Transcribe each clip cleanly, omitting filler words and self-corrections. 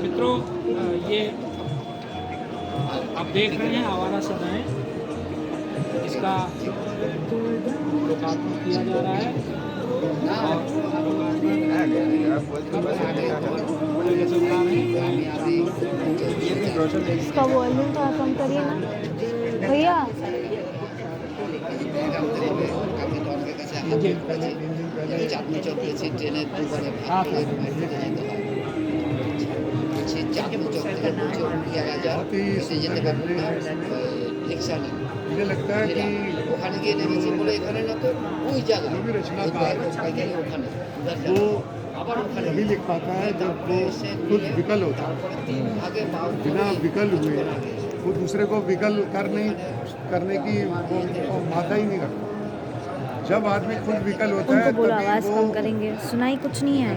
मित्रों, ये आप देख रहे हैं आवारा सदन है, इसका लोकार्पण किया जा रहा है और इसका वॉल्यूम थोड़ा कम करिए ना भैया। চাঁদনি চক গেছি ট্রেনে দুবারে ভাগ করে যেতে হয়। সেই চাঁদনি চক থেকে বলছে উড়িয়া বাজার এসে যেতে পারবো না, রিক্সা নেই। मुझे लगता है कि ওখানে গিয়ে নেমেছি বলে এখানে না তো ওই জায়গায় जो भी रचनाकार পাইকারি ওখানে वो আবার ওখানে तभी लिख पाता है जब वो खुद विकल होता है। আগে बिना विकल हुए वो दूसरे को विकल करने की वो माथा ही नहीं करता। जब आदमी खुद विकल होता है उनको बोलो तभी आवाज़ वो कम करेंगे, सुनाई कुछ नहीं है।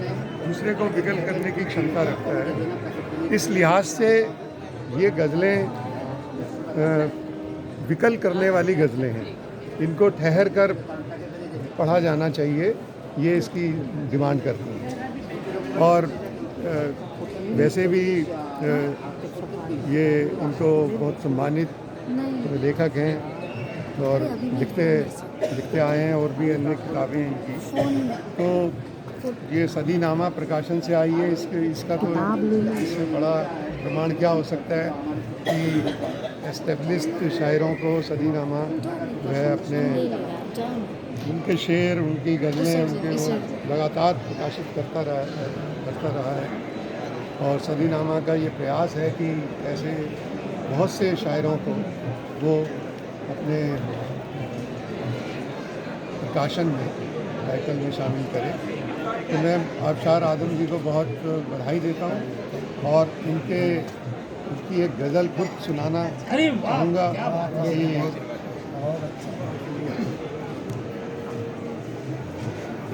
दूसरे को विकल करने की क्षमता रखता है। इस लिहाज से ये गज़लें विकल करने वाली गज़लें हैं, इनको ठहर कर पढ़ा जाना चाहिए, ये इसकी डिमांड करती हैं। और वैसे भी ये इनको बहुत सम्मानित लेखक हैं और लिखते आए हैं और भी अन्य किताबें हैं इनकी। तो ये सदीनामा प्रकाशन से आई है, इसका तो इससे बड़ा प्रमाण क्या हो सकता है कि एस्टेब्लिश्ड शायरों को सदीनामा जो है अपने उनके शेर, उनकी गज़लें, उनके वो लगातार प्रकाशित करता रहा है। और सदीनामा का ये प्रयास है कि ऐसे बहुत से शायरों को वो अपने प्रकाशन में टाइटल में शामिल करें। तो मैं आबशार आदम जी को बहुत बधाई देता हूँ और उनकी एक गज़ल खुद सुनाना चाहूँगा।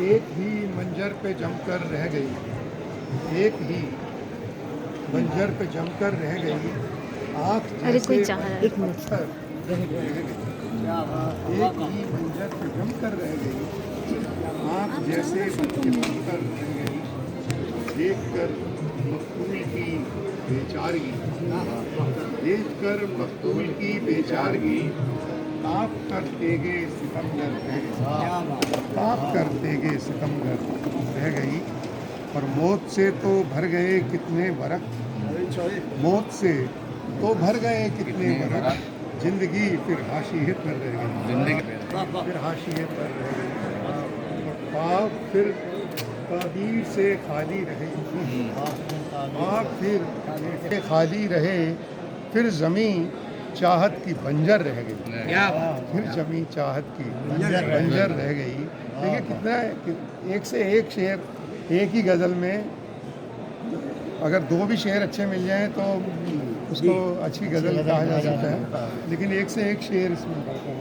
एक ही मंजर पे जमकर रह गई, एक ही मंजर पे जमकर रह गई, आँख अरे कोई जैसे चाह रहा है, एक मिनट। पत्थर रह गई। एक ही मंजर पे जमकर रह गई, आँख जैसे पत्थर रह गई। देख कर मखतूल की बेचारगी, देख कर मखतूल की बेचारगी, ताप कर तेगे सितमगर रह गई, ताप कर तेगे सितमगर रह गई। और मौत से तो भर गए कितने बरक, मौत से तो भर गए कितने बरक, जिंदगी फिर हाशिए पर रह गई, फिर हाशिए पर रह गई। पाप फिर तकदीर से खाली रहे, पाप फिर खाली रहे, फिर ज़मीं चाहत की बंजर रह गई, फिर ज़मीं चाहत की बंजर रह गई। देखिए कितना एक से एक शेर एक ही गज़ल में, अगर दो भी शेर अच्छे मिल जाएं तो उसको अच्छी गज़ल कहा जा सकता है, लेकिन एक से एक शेर इसमें पढ़ता है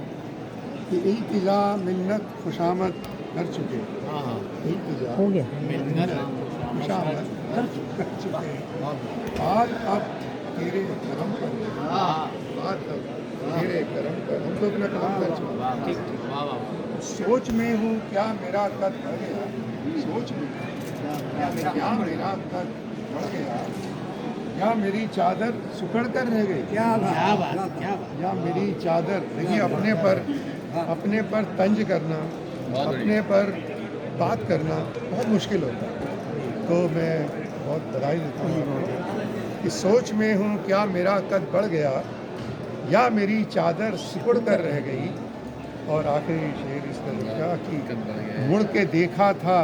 कि इल्तिजा मिन्नत खुशामद कर चुके, इल्तिजा हो गया मिन्नत खुशामद कर चुके, आज अब तेरे करम पर, आज अब तेरे करम पर, हम तो अपना काम कर चुके। सोच में हूँ क्या मेरा कद बढ़ गया, सोच में क्या मेरा कद बढ़ गया, या मेरी चादर सुखड़ कर रह गई, क्या बात, या मेरी चादर। देखिए अपने पर तंज करना, अपने पर बात करना बहुत मुश्किल होता है। तो मैं बहुत बधाई देता हूँ कि सोच में हूँ क्या मेरा कद बढ़ गया, या मेरी चादर सिकुड़ कर रह गई। और आखिरी शेर इसका लिखा कि मुड़ के देखा था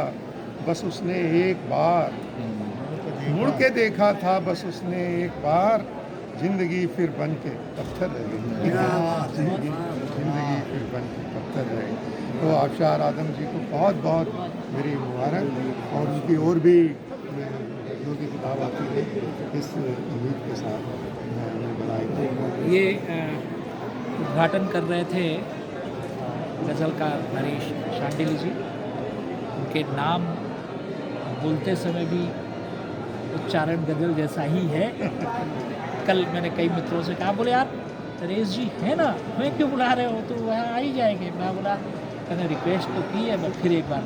बस उसने एक बार, मुड़ के देखा था बस उसने एक बार, जिंदगी फिर बन के पत्थर रह गई, जिंदगी फिर बन के पत्थर रह गई। तो आबशार आदम जी को बहुत बहुत मेरी मुबारक, और उनकी और भी जो की किताब आती है इस उम्मीद के साथ मैं उन्हें बधाई दूँ। ये उद्घाटन कर रहे थे गज़लकार नरेश शांडिल जी। उनके नाम बोलते समय भी उच्चारण गज़ल जैसा ही है। कल मैंने कई मित्रों से कहा, बोले यार नरेश जी है ना, मैं क्यों बुला रहे हो, तो वहाँ आ ही जाएंगे। मैं बोला मैंने रिक्वेस्ट तो की है, मैं फिर एक बार